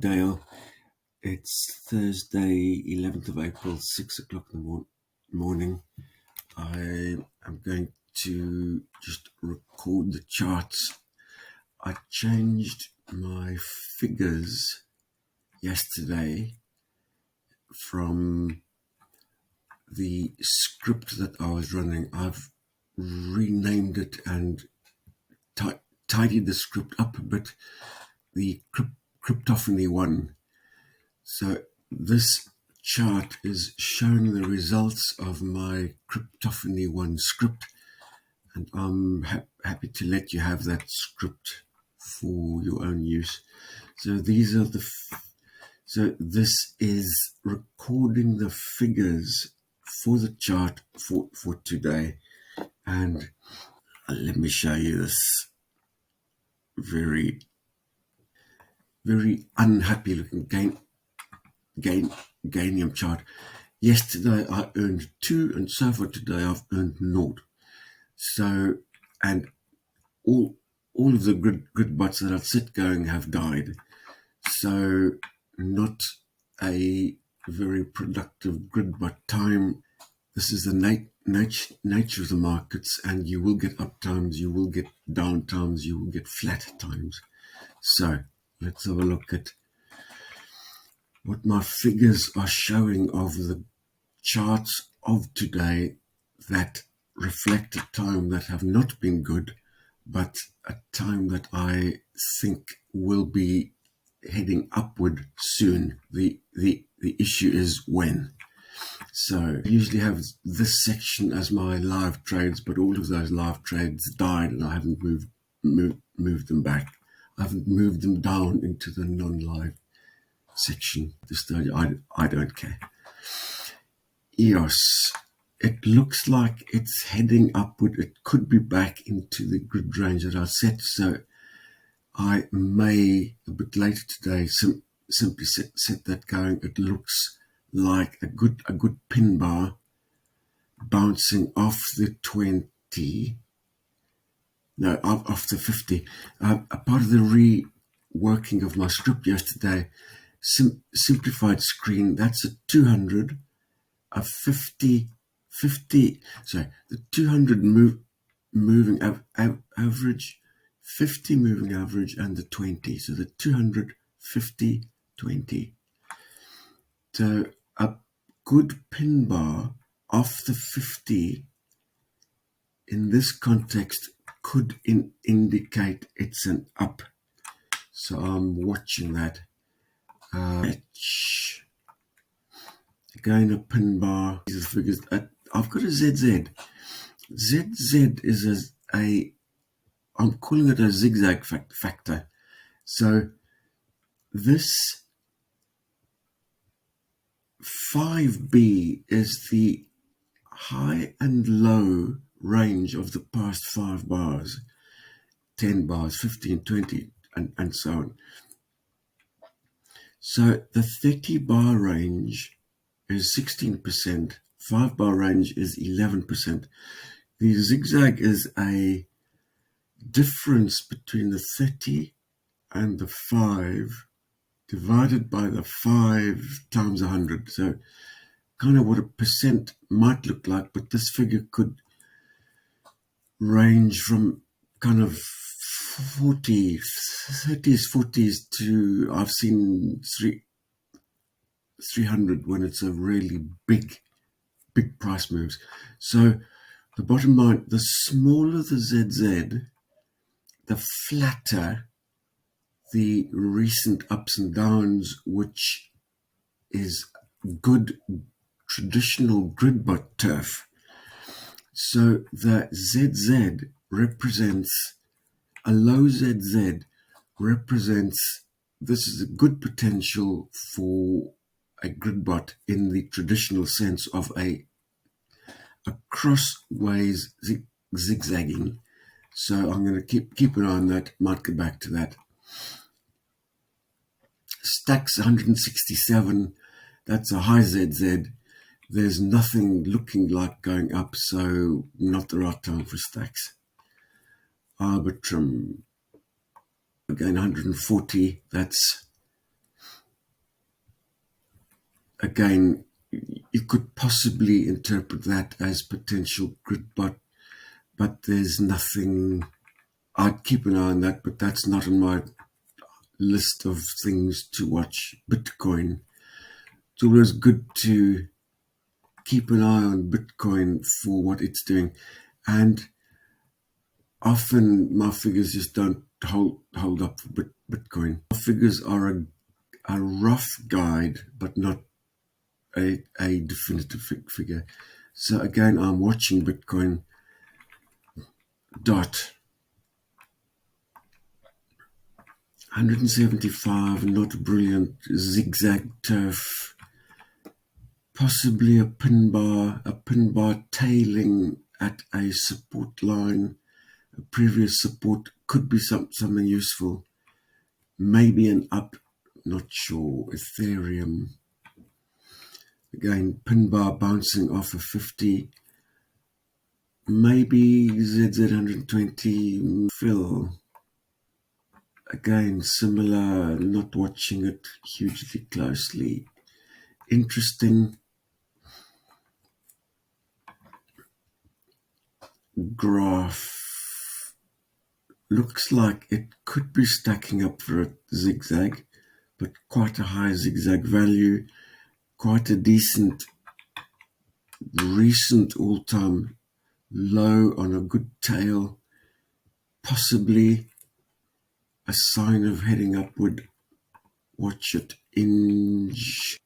Dale. It's Thursday, 11th of April, 6 o'clock in the morning. I am going to just record the charts. I changed my figures yesterday from the script that I was running. I've renamed it and tidied the script up a bit. The cryptophony one. So this chart is showing the results of my cryptophony one script, and I'm happy to let you have that script for your own use. So these are so this is recording the figures for the chart for today, and let me show you this very unhappy looking Ganium chart. Yesterday I earned 2, and so far today I've earned 0. So, and all of the gridbots that I've set going have died. So not a very productive gridbot time. This is the nature of the markets, and you will get up times, you will get down times, you will get flat times. So let's have a look at what my figures are showing of the charts of today that reflect a time that have not been good, but a time that I think will be heading upward soon. The issue is when. So I usually have this section as my live trades, but all of those live trades died, and I haven't moved them back. I haven't moved them down into the non-live section. This stage, I don't care. EOS, it looks like it's heading upward. It could be back into the grid range that I set, so I may a bit later today simply set that going. It looks like a good pin bar bouncing off the 20. No, off the 50. A part of the reworking of my script yesterday, simplified screen, that's a 200, a 50, sorry, the 200 moving average, 50 moving average, and the 20. So the 200, 50, 20. So a good pin bar off the 50 in this context could indicate it's an up. So I'm watching that. Again, a pin bar. These figures. I've got a ZZ. ZZ is I'm calling it a zigzag factor. So this 5B is the high and low range of the past 5 bars, 10 bars, 15, 20, and so on. So the 30 bar range is 16%, 5 bar range is 11%. The zigzag is a difference between the 30 and the 5 divided by the 5 times 100. So kind of what a percent might look like, but this figure could range from kind of 30s, 40s to I've seen 300 when it's a really big price moves. So the bottom line, the smaller the ZZ, the flatter the recent ups and downs, which is good traditional gridbot turf. So the ZZ represents, a low ZZ represents, this is a good potential for a gridbot in the traditional sense of a crossways zigzagging. So I'm going to keep an eye on that. Might get back to that. Stacks 167. That's a high ZZ. There's nothing looking like going up, so not the right time for stacks. Arbitrum, again 140. That's again, you could possibly interpret that as potential Gridbot, but there's nothing. I'd keep an eye on that, but that's not on my list of things to watch. Bitcoin. It's always good to keep an eye on Bitcoin for what it's doing. And often my figures just don't hold up for Bitcoin. My figures are a rough guide, but not a definitive figure. So again, I'm watching Bitcoin dot 175, not brilliant, zigzag turf, possibly a pin bar tailing at a support line. A previous support could be something useful. Maybe an up, not sure. Ethereum. Again, pin bar bouncing off a 50. Maybe ZZ120 fill. Again, similar, not watching it hugely closely. Interesting graph. Looks like it could be stacking up for a zigzag, but quite a high zigzag value, quite a decent recent all-time low on a good tail, possibly a sign of heading upward. Watch it. Inge,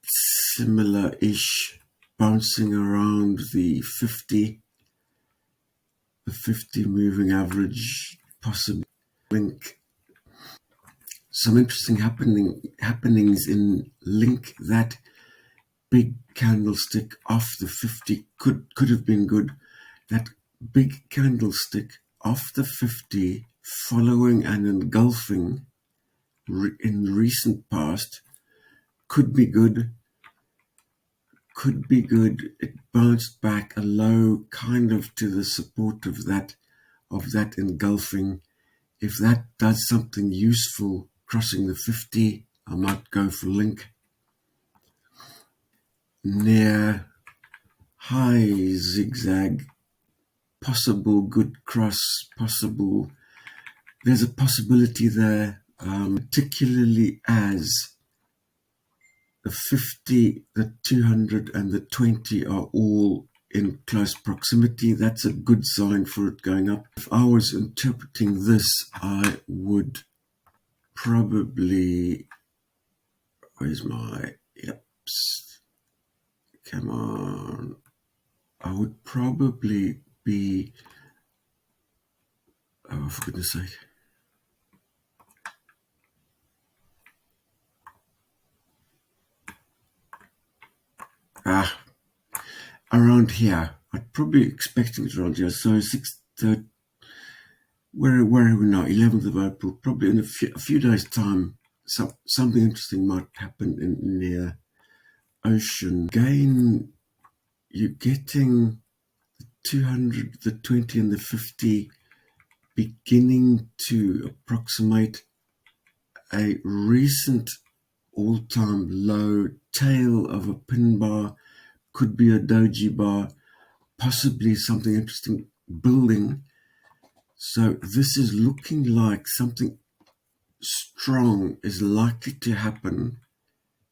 similar-ish, bouncing around the 50 moving average, possibly link. Some interesting happenings in link. That big candlestick off the 50 could have been good. That big candlestick off the 50 following and engulfing in recent past could be good. It bounced back a low kind of to the support of that engulfing. If that does something useful crossing the 50, I might go for link. Near high zigzag, possible good cross, possible. There's a possibility there, particularly as the 50, the 200, and the 20 are all in close proximity. That's a good sign for it going up. If I was interpreting this, I would probably, where's my, come on. I would probably be, oh, for goodness sake. Around here. I'd probably expecting it around here. So 6th, where are we now? 11th of April. Probably in a few days' time, something interesting might happen in near ocean. Again, you're getting the 200, the 20, and the 50 beginning to approximate a recent all-time low, tail of a pin bar, could be a doji bar, possibly something interesting building. So this is looking like something strong is likely to happen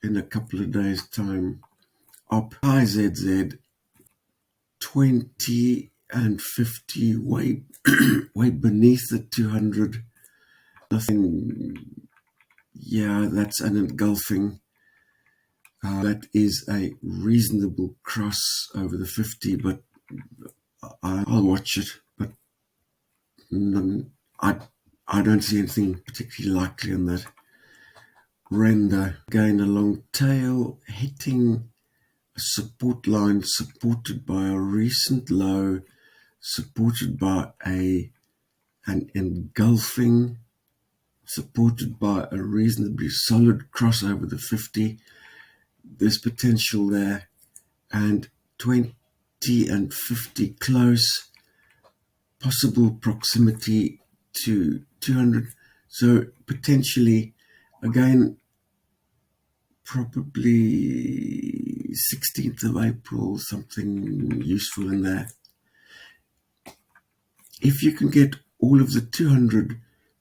in a couple of days' time. Up high ZZ 20 and 50 way way beneath the 200. Nothing. Yeah, that's an engulfing. That is a reasonable cross over the 50, but I'll watch it. But I don't see anything particularly likely on that. Render, again a long tail, hitting a support line supported by a recent low, supported by an engulfing, supported by a reasonably solid cross over the 50. There's potential there, and 20 and 50 close, possible proximity to 200. So potentially, again, probably 16th of April, something useful in there. If you can get all of the 200,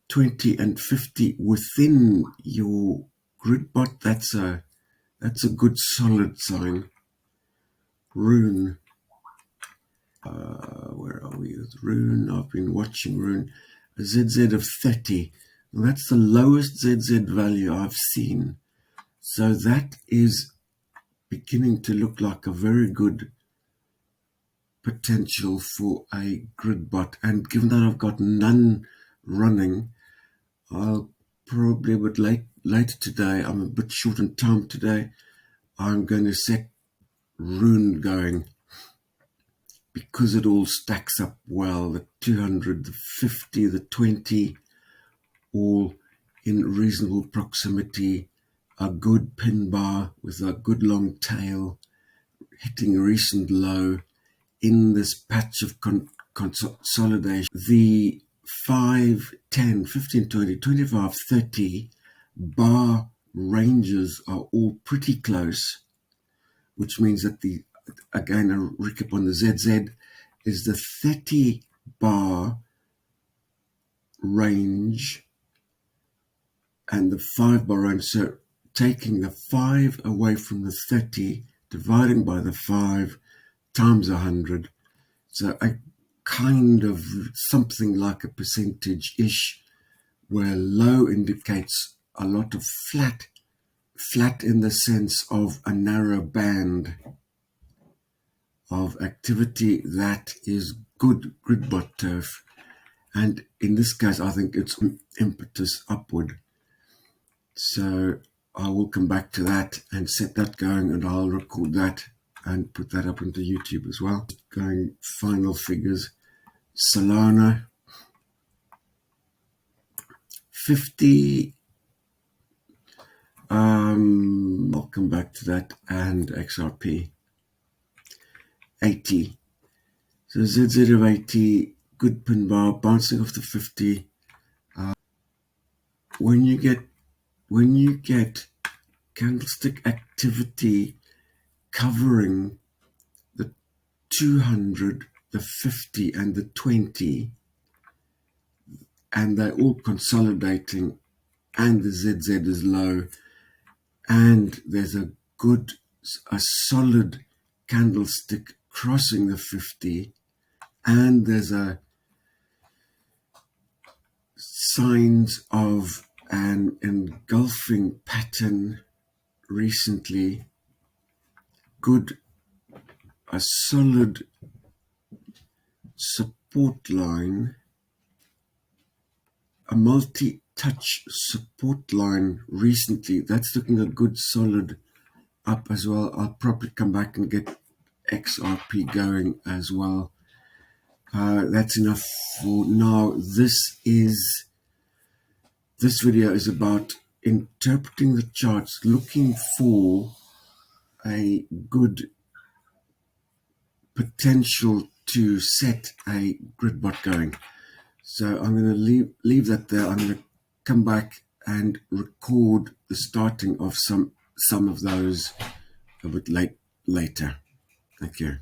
20 and 50 within your Gridbot, that's a good solid sign. Rune. Where are we with Rune? I've been watching Rune. A ZZ of 30. Well, that's the lowest ZZ value I've seen. So that is beginning to look like a very good potential for a Gridbot. And given that I've got none running, I'll probably a bit later today. I'm a bit short on time today. I'm going to set Rune going because it all stacks up well. The 200, the 50, the 20, all in reasonable proximity. A good pin bar with a good long tail, hitting a recent low in this patch of consolidation. The 5, 10, 15, 20, 25, 30 bar ranges are all pretty close, which means that again, a recap on the ZZ, is the 30 bar range and the 5 bar range. So taking the 5 away from the 30, dividing by the 5 times 100. So a kind of something like a percentage-ish, where low indicates a lot of flat in the sense of a narrow band of activity. That is good Gridbot turf. And in this case, I think it's impetus upward. So I will come back to that and set that going, and I'll record that and put that up into YouTube as well. Going final figures. Solana 50. I'll come back to that, and XRP 80. So ZZ of 80, good pin bar, bouncing off the 50. When you get candlestick activity covering the 200, the 50, and the 20, and they're all consolidating, and the ZZ is low, and there's a solid candlestick crossing the 50, and there's a signs of an engulfing pattern recently, a solid support line, a multi-touch support line recently, that's looking a good solid up as well. I'll probably come back and get XRP going as well. That's enough for now. This video is about interpreting the charts, looking for a good potential to set a Gridbot going. So I'm going to leave that there. I'm going to come back and record the starting of some of those a bit later. Thank you.